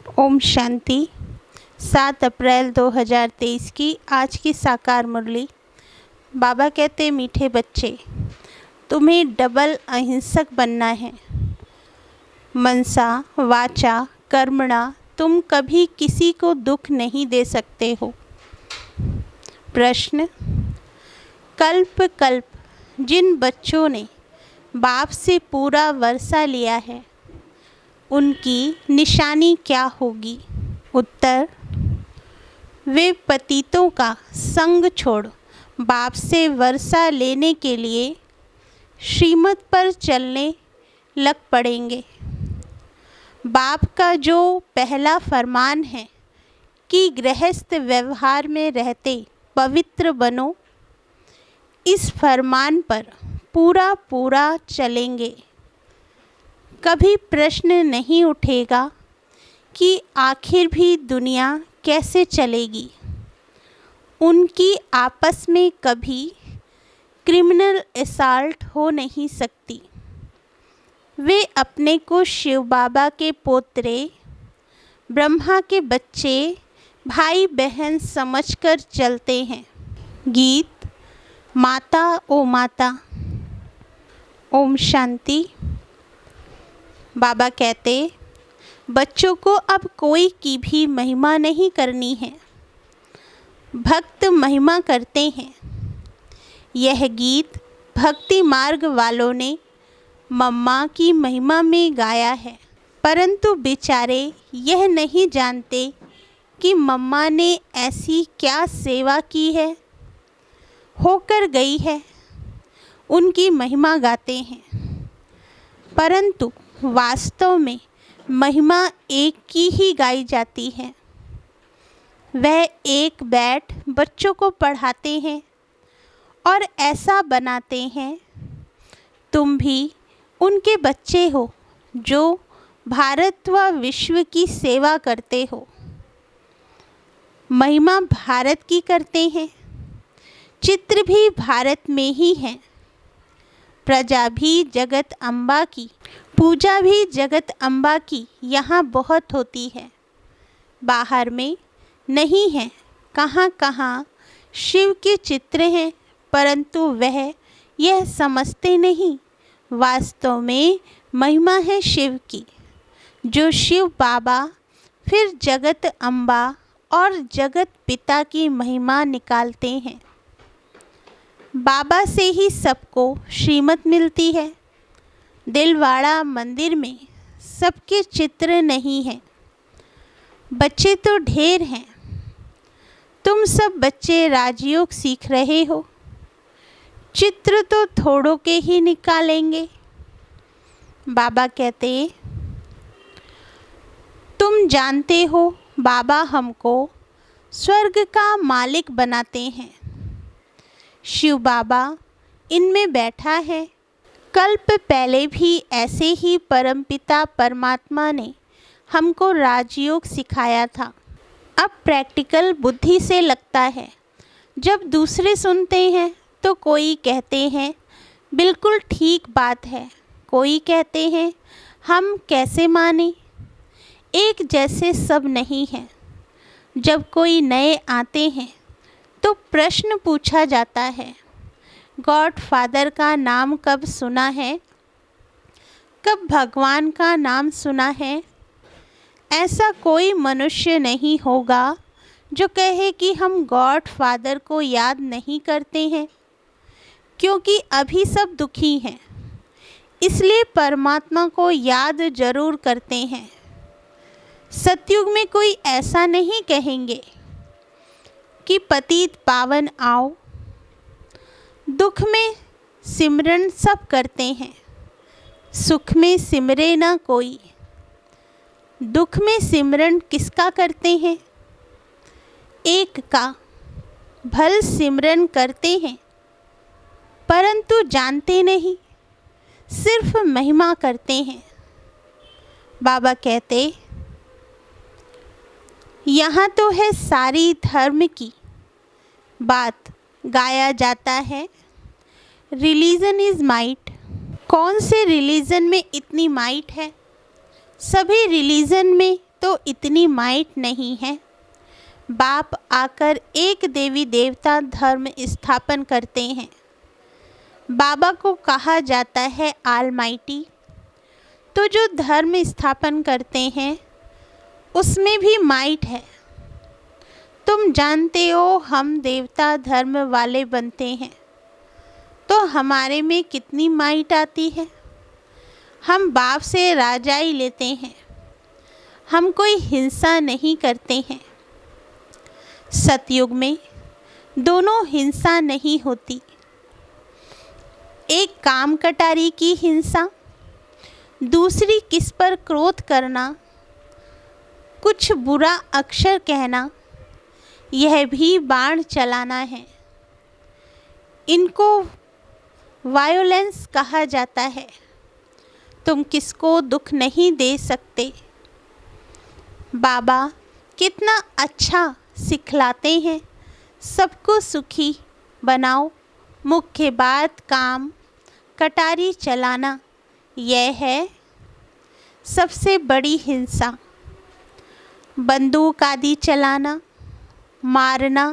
ओम शांति। 7 अप्रैल 2023 की आज की साकार मुरली। बाबा कहते, मीठे बच्चे, तुम्हें डबल अहिंसक बनना है। मनसा वाचा कर्मणा तुम कभी किसी को दुख नहीं दे सकते हो। प्रश्न, कल्प कल्प जिन बच्चों ने बाप से पूरा वर्षा लिया है, उनकी निशानी क्या होगी? उत्तर, वे पतितों का संग छोड़ बाप से वर्षा लेने के लिए श्रीमत पर चलने लग पड़ेंगे। बाप का जो पहला फरमान है कि गृहस्थ व्यवहार में रहते पवित्र बनो, इस फरमान पर पूरा पूरा चलेंगे। कभी प्रश्न नहीं उठेगा कि आखिर भी दुनिया कैसे चलेगी। उनकी आपस में कभी क्रिमिनल असॉल्ट हो नहीं सकती। वे अपने को शिव बाबा के पोतरे, ब्रह्मा के बच्चे, भाई बहन समझकर चलते हैं। गीत माता ओ माता। ओम शांति। बाबा कहते, बच्चों को अब कोई की भी महिमा नहीं करनी है। भक्त महिमा करते हैं। यह गीत भक्ति मार्ग वालों ने मम्मा की महिमा में गाया है, परंतु बेचारे यह नहीं जानते कि मम्मा ने ऐसी क्या सेवा की है, होकर गई है। उनकी महिमा गाते हैं, परंतु वास्तव में महिमा एक की ही गाई जाती है। वह एक बैठ बच्चों को पढ़ाते हैं और ऐसा बनाते हैं तुम भी उनके बच्चे हो जो भारत व विश्व की सेवा करते हो। महिमा भारत की करते हैं, चित्र भी भारत में ही है, प्रजा भी जगत अम्बा की, पूजा भी जगत अम्बा की यहाँ बहुत होती है। बाहर में नहीं है। कहाँ कहाँ शिव के चित्र हैं, परंतु वह यह समझते नहीं। वास्तव में महिमा है शिव की, जो शिव बाबा फिर जगत अम्बा और जगत पिता की महिमा निकालते हैं। बाबा से ही सबको श्रीमत मिलती है। दिलवाड़ा मंदिर में सबके चित्र नहीं हैं। बच्चे तो ढेर हैं। तुम सब बच्चे राजयोग सीख रहे हो, चित्र तो थोड़ों के ही निकालेंगे। बाबा कहते, तुम जानते हो बाबा हमको स्वर्ग का मालिक बनाते हैं। शिव बाबा इनमें बैठा है। कल्प पहले भी ऐसे ही परमपिता परमात्मा ने हमको राजयोग सिखाया था। अब प्रैक्टिकल बुद्धि से लगता है। जब दूसरे सुनते हैं तो कोई कहते हैं बिल्कुल ठीक बात है, कोई कहते हैं हम कैसे माने। एक जैसे सब नहीं हैं। जब कोई नए आते हैं तो प्रश्न पूछा जाता है, गॉड फादर का नाम कब सुना है, कब भगवान का नाम सुना है। ऐसा कोई मनुष्य नहीं होगा जो कहे कि हम गॉड फादर को याद नहीं करते हैं, क्योंकि अभी सब दुखी हैं, इसलिए परमात्मा को याद जरूर करते हैं। सतयुग में कोई ऐसा नहीं कहेंगे कि पतित पावन आओ। दुख में सिमरन सब करते हैं, सुख में सिमरे ना कोई। दुख में सिमरन किसका करते हैं? एक का। भल सिमरन करते हैं, परंतु जानते नहीं, सिर्फ महिमा करते हैं। बाबा कहते, यहाँ तो है सारी धर्म की बात गाया जाता है। Religion is might. कौन से रिलीजन में इतनी माइट है? सभी रिलीजन में तो इतनी माइट नहीं है। बाप आकर एक देवी देवता धर्म स्थापन करते हैं। बाबा को कहा जाता है ऑलमाइटी। तो जो धर्म स्थापन करते हैं उसमें भी माइट है। तुम जानते हो हम देवता धर्म वाले बनते हैं तो हमारे में कितनी माइट आती है। हम बाप से राजाई लेते हैं, हम कोई हिंसा नहीं करते हैं। सतयुग में दोनों हिंसा नहीं होती। एक काम कटारी की हिंसा, दूसरी किस पर क्रोध करना, कुछ बुरा अक्षर कहना, यह भी बाण चलाना है। इनको वायोलेंस कहा जाता है। तुम किसको दुख नहीं दे सकते। बाबा कितना अच्छा सिखलाते हैं, सबको सुखी बनाओ। मुख्य बात काम कटारी चलाना, यह है सबसे बड़ी हिंसा। बंदूक आदि चलाना, मारना,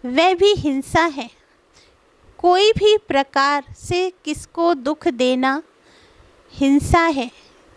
वह भी हिंसा है। कोई भी प्रकार से किसको दुख देना हिंसा है।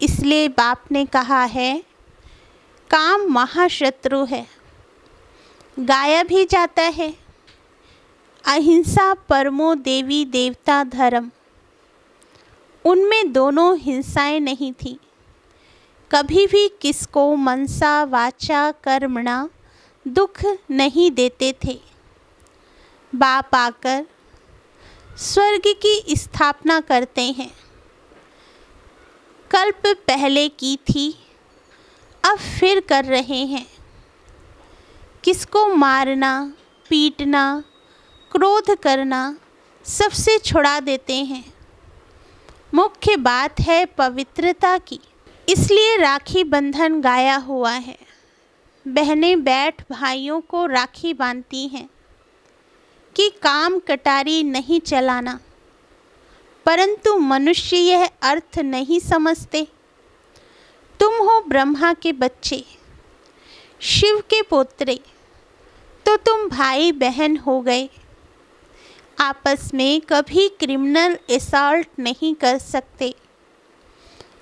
इसलिए बाप ने कहा है काम महाशत्रु है। गाया भी जाता है अहिंसा परमो देवी देवता धर्म। उनमें दोनों हिंसाएं नहीं थी। कभी भी किसको मनसा वाचा कर्मणा दुख नहीं देते थे। बाप आकर स्वर्ग की स्थापना करते हैं। कल्प पहले की थी, अब फिर कर रहे हैं। किसको मारना, पीटना, क्रोध करना सबसे छुड़ा देते हैं। मुख्य बात है पवित्रता की। इसलिए राखी बंधन गाया हुआ है। बहनें बैठ भाइयों को राखी बांधती हैं कि काम कटारी नहीं चलाना, परंतु मनुष्य यह अर्थ नहीं समझते। तुम हो ब्रह्मा के बच्चे, शिव के पोत्रे, तो तुम भाई बहन हो गए। आपस में कभी क्रिमिनल असॉल्ट नहीं कर सकते।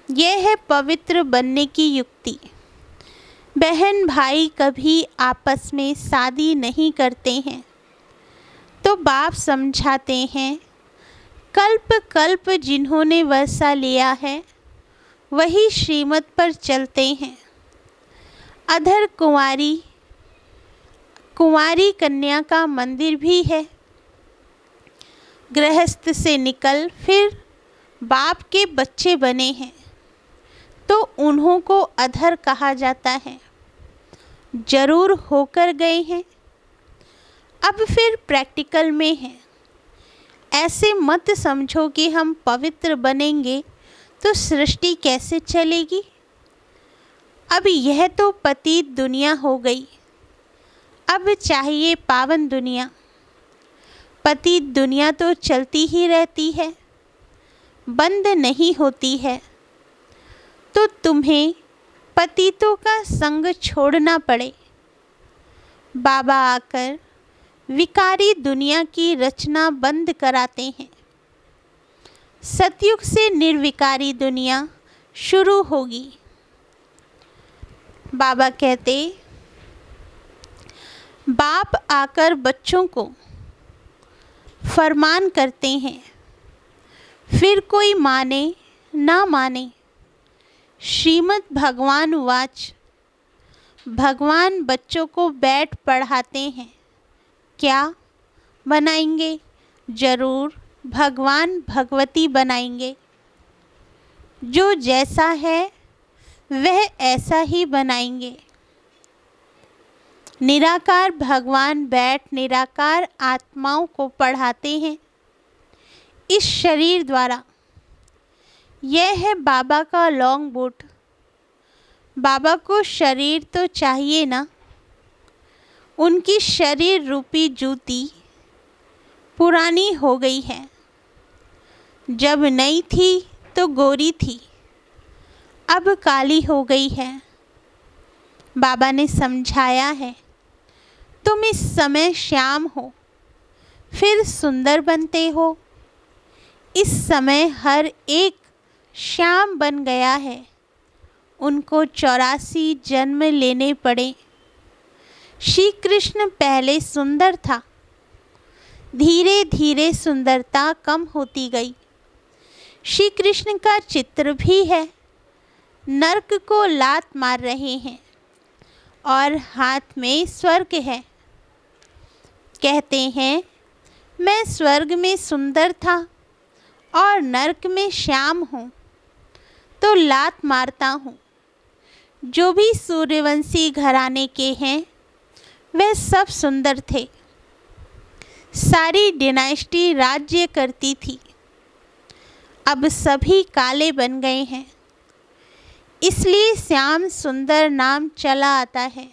यह है पवित्र बनने की युक्ति। बहन भाई कभी आपस में शादी नहीं करते हैं। तो बाप समझाते हैं कल्प कल्प जिन्होंने वर्षा लिया है वही श्रीमत पर चलते हैं। अधर कुंवारी कन्या का मंदिर भी है। गृहस्थ से निकल फिर बाप के बच्चे बने हैं तो उन्हों को अधर कहा जाता है। जरूर होकर गए हैं, अब फिर प्रैक्टिकल में है। ऐसे मत समझो कि हम पवित्र बनेंगे तो सृष्टि कैसे चलेगी। अब यह तो पतित दुनिया हो गई, अब चाहिए पावन दुनिया। पतित दुनिया तो चलती ही रहती है, बंद नहीं होती है। तो तुम्हें पतितों का संग छोड़ना पड़े। बाबा आकर विकारी दुनिया की रचना बंद कराते हैं। सतयुग से निर्विकारी दुनिया शुरू होगी। बाबा कहते बाप आकर बच्चों को फरमान करते हैं, फिर कोई माने ना माने। श्रीमद् भगवान वाच, भगवान बच्चों को बैठ पढ़ाते हैं। क्या बनाएंगे? जरूर भगवान भगवती बनाएंगे। जो जैसा है वह ऐसा ही बनाएंगे। निराकार भगवान बैठ निराकार आत्माओं को पढ़ाते हैं इस शरीर द्वारा। यह है बाबा का लॉन्ग बूट। बाबा को शरीर तो चाहिए ना। उनकी शरीर रूपी जूती पुरानी हो गई है। जब नई थी तो गोरी थी, अब काली हो गई है। बाबा ने समझाया है, तुम इस समय श्याम हो, फिर सुंदर बनते हो। इस समय हर एक श्याम बन गया है, उनको 84 जन्म लेने पड़े। श्री कृष्ण पहले सुंदर था, धीरे धीरे सुंदरता कम होती गई। श्री कृष्ण का चित्र भी है, नरक को लात मार रहे हैं और हाथ में स्वर्ग है। कहते हैं, मैं स्वर्ग में सुंदर था और नरक में श्याम हूँ, तो लात मारता हूँ। जो भी सूर्यवंशी घराने के हैं वे सब सुंदर थे। सारी डिनास्टी राज्य करती थी, अब सभी काले बन गए हैं, इसलिए श्याम सुंदर नाम चला आता है।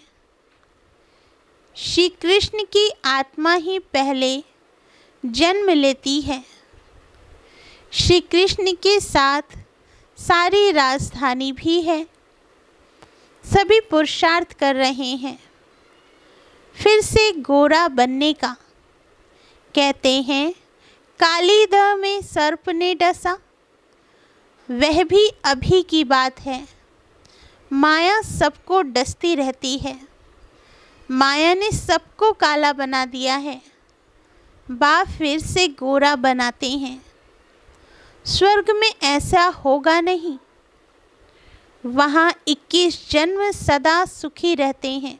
श्री कृष्ण की आत्मा ही पहले जन्म लेती है। श्री कृष्ण के साथ सारी राजधानी भी है, सभी पुरुषार्थ कर रहे हैं फिर से गोरा बनने का। कहते हैं, काली दह में सर्प ने डसा, वह भी अभी की बात है। माया सबको डसती रहती है, माया ने सबको काला बना दिया है, बाप फिर से गोरा बनाते हैं। स्वर्ग में ऐसा होगा नहीं, वहाँ 21 जन्म सदा सुखी रहते हैं,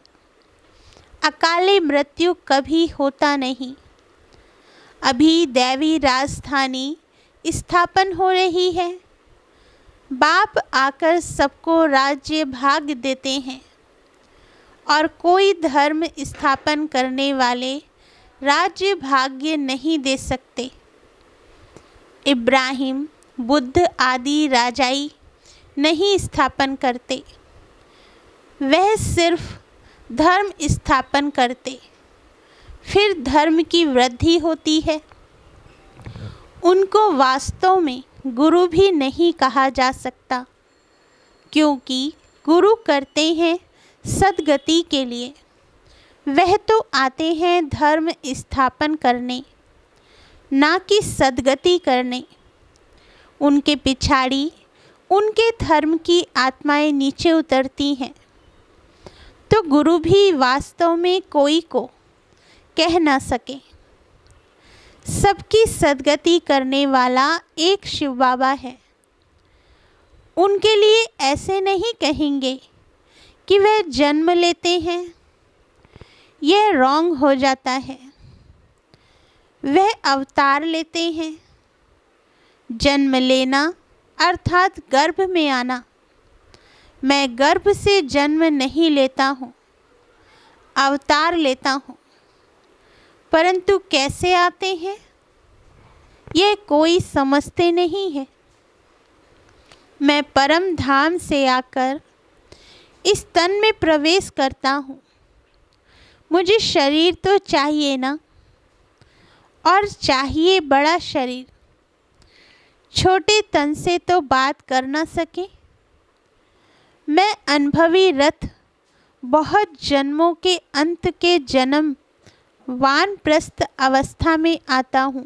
अकाले मृत्यु कभी होता नहीं। अभी दैवी राजधानी स्थापन हो रही है, बाप आकर सबको राज्य भाग देते हैं और कोई धर्म स्थापन करने वाले राज्य भाग्य नहीं दे सकते। इब्राहिम, बुद्ध आदि राजाई नहीं स्थापन करते, वह सिर्फ धर्म स्थापन करते, फिर धर्म की वृद्धि होती है। उनको वास्तव में गुरु भी नहीं कहा जा सकता, क्योंकि गुरु करते हैं सद्गति के लिए, वह तो आते हैं धर्म स्थापन करने, ना कि सद्गति करने। उनके पिछाड़ी उनके धर्म की आत्माएं नीचे उतरती हैं, तो गुरु भी वास्तव में कोई को कह ना सके। सबकी सद्गति करने वाला एक शिव बाबा है। उनके लिए ऐसे नहीं कहेंगे कि वह जन्म लेते हैं, यह रॉन्ग हो जाता है। वह अवतार लेते हैं। जन्म लेना अर्थात गर्भ में आना। मैं गर्भ से जन्म नहीं लेता हूँ, अवतार लेता हूँ। परंतु कैसे आते हैं ये कोई समझते नहीं है। मैं परम धाम से आकर इस तन में प्रवेश करता हूँ। मुझे शरीर तो चाहिए ना, और चाहिए बड़ा शरीर। छोटे तन से तो बात कर ना सके। मैं अनुभवी रथ बहुत जन्मों के अंत के जन्म वानप्रस्थ अवस्था में आता हूँ।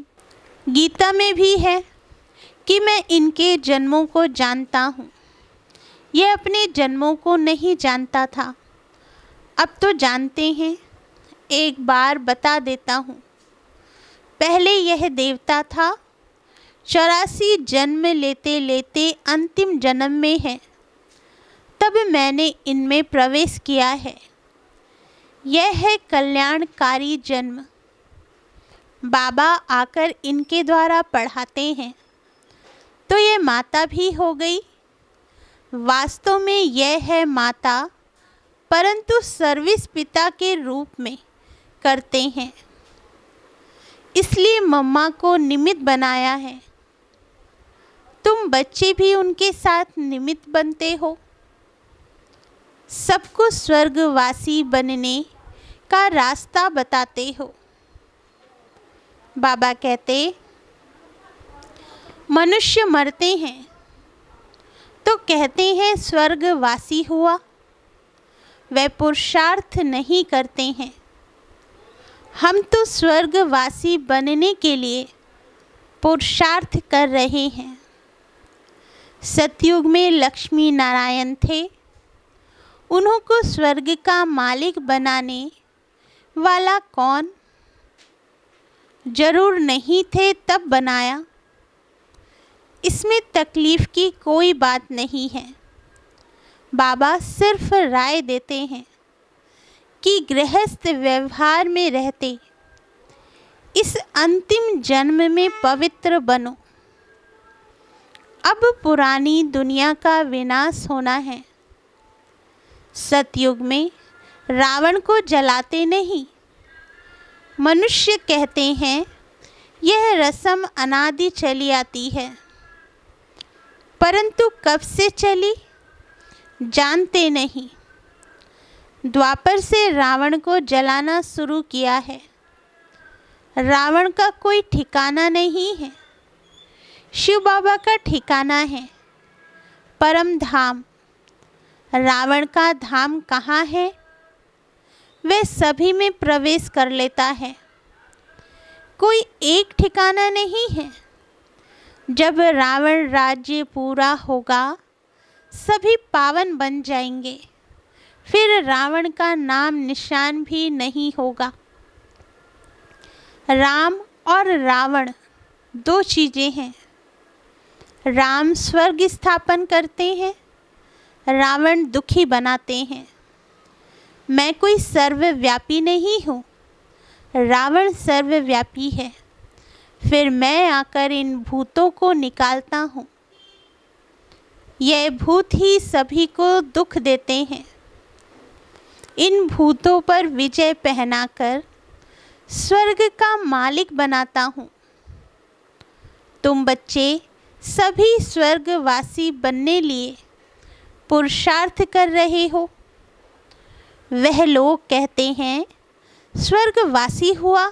गीता में भी है कि मैं इनके जन्मों को जानता हूँ। यह अपने जन्मों को नहीं जानता था, अब तो जानते हैं। एक बार बता देता हूँ। पहले यह देवता था, 84 जन्म लेते लेते अंतिम जन्म में है, तब मैंने इनमें प्रवेश किया है। यह है कल्याणकारी जन्म। बाबा आकर इनके द्वारा पढ़ाते हैं, तो यह माता भी हो गई। वास्तव में यह है माता, परंतु सर्विस पिता के रूप में करते हैं, इसलिए मम्मा को निमित्त बनाया है। तुम बच्चे भी उनके साथ निमित्त बनते हो। सबको स्वर्गवासी बनने का रास्ता बताते हो। बाबा कहते, मनुष्य मरते हैं तो कहते हैं स्वर्गवासी हुआ, वे पुरुषार्थ नहीं करते हैं। हम तो स्वर्गवासी बनने के लिए पुरुषार्थ कर रहे हैं। सतयुग में लक्ष्मी नारायण थे। उन्हों को स्वर्ग का मालिक बनाने वाला कौन? जरूर नहीं थे तब बनाया। इसमें तकलीफ की कोई बात नहीं है। बाबा सिर्फ राय देते हैं कि गृहस्थ व्यवहार में रहते इस अंतिम जन्म में पवित्र बनो। अब पुरानी दुनिया का विनाश होना है। सतयुग में रावण को जलाते नहीं। मनुष्य कहते हैं यह रस्म अनादि चली आती है, परंतु कब से चली जानते नहीं। द्वापर से रावण को जलाना शुरू किया है। रावण का कोई ठिकाना नहीं है। शिव बाबा का ठिकाना है परम धाम। रावण का धाम कहाँ है? वह सभी में प्रवेश कर लेता है। कोई एक ठिकाना नहीं है। जब रावण राज्य पूरा होगा सभी पावन बन जाएंगे। फिर रावण का नाम निशान भी नहीं होगा। राम और रावण दो चीज़ें हैं। राम स्वर्ग स्थापन करते हैं, रावण दुखी बनाते हैं। मैं कोई सर्वव्यापी नहीं हूँ, रावण सर्वव्यापी है। फिर मैं आकर इन भूतों को निकालता हूँ। यह भूत ही सभी को दुख देते हैं। इन भूतों पर विजय पहनाकर स्वर्ग का मालिक बनाता हूँ। तुम बच्चे सभी स्वर्गवासी बनने लिए पुरुषार्थ कर रहे हो। वह लोग कहते हैं स्वर्गवासी हुआ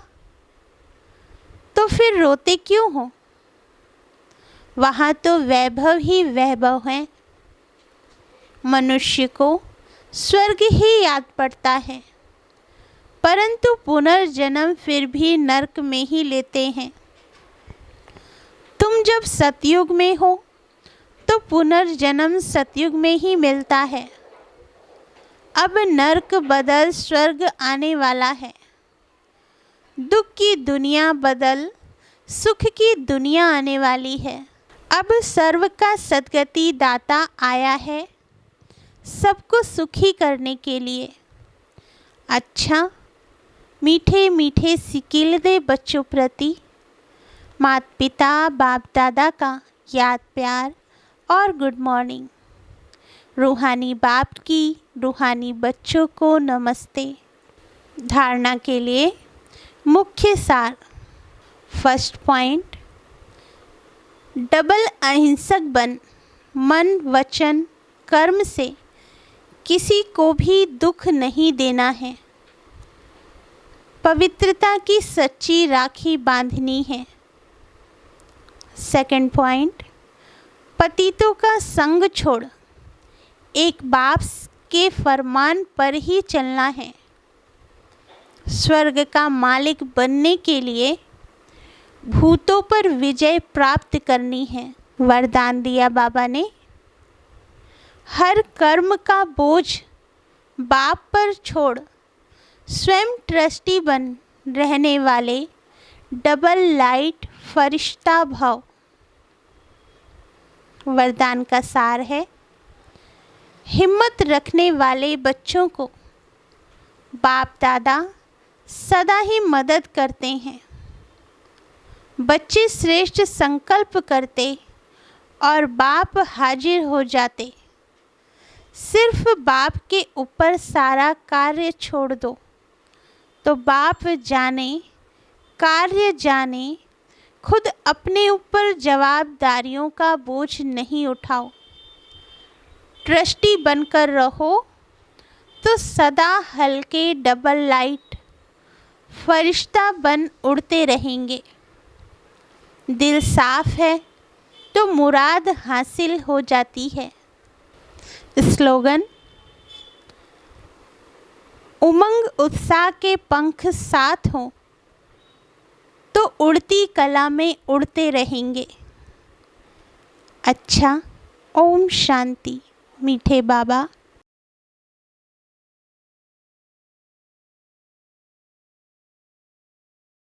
तो फिर रोते क्यों हो? वहाँ तो वैभव ही वैभव है। मनुष्य को स्वर्ग ही याद पड़ता है, परंतु पुनर्जन्म फिर भी नरक में ही लेते हैं। तुम जब सतयुग में हो तो पुनर्जन्म सतयुग में ही मिलता है। अब नरक बदल स्वर्ग आने वाला है। दुख की दुनिया बदल सुख की दुनिया आने वाली है। अब सर्व का सद्गति दाता आया है सबको सुखी करने के लिए। अच्छा, मीठे मीठे सिकिल दे बच्चों प्रति माता पिता बाप दादा का याद प्यार और गुड मॉर्निंग। रूहानी बाप की रूहानी बच्चों को नमस्ते। धारणा के लिए मुख्य सार। फर्स्ट पॉइंट, डबल अहिंसक बन मन वचन कर्म से किसी को भी दुख नहीं देना है। पवित्रता की सच्ची राखी बांधनी है। सेकंड पॉइंट, पतितों का संग छोड़ एक बाप के फरमान पर ही चलना है। स्वर्ग का मालिक बनने के लिए भूतों पर विजय प्राप्त करनी है। वरदान दिया बाबा ने, हर कर्म का बोझ बाप पर छोड़ स्वयं ट्रस्टी बन रहने वाले डबल लाइट फरिश्ता भाव। वरदान का सार है, हिम्मत रखने वाले बच्चों को बाप दादा सदा ही मदद करते हैं। बच्चे श्रेष्ठ संकल्प करते और बाप हाजिर हो जाते। सिर्फ बाप के ऊपर सारा कार्य छोड़ दो तो बाप जाने कार्य जाने। खुद अपने ऊपर जवाबदारियों का बोझ नहीं उठाओ। ट्रस्टी बनकर रहो तो सदा हल्के डबल लाइट फरिश्ता बन उड़ते रहेंगे। दिल साफ है तो मुराद हासिल हो जाती है। स्लोगन, उमंग उत्साह के पंख साथ हों तो उड़ती कला में उड़ते रहेंगे। अच्छा, ओम शांति। मीठे बाबा।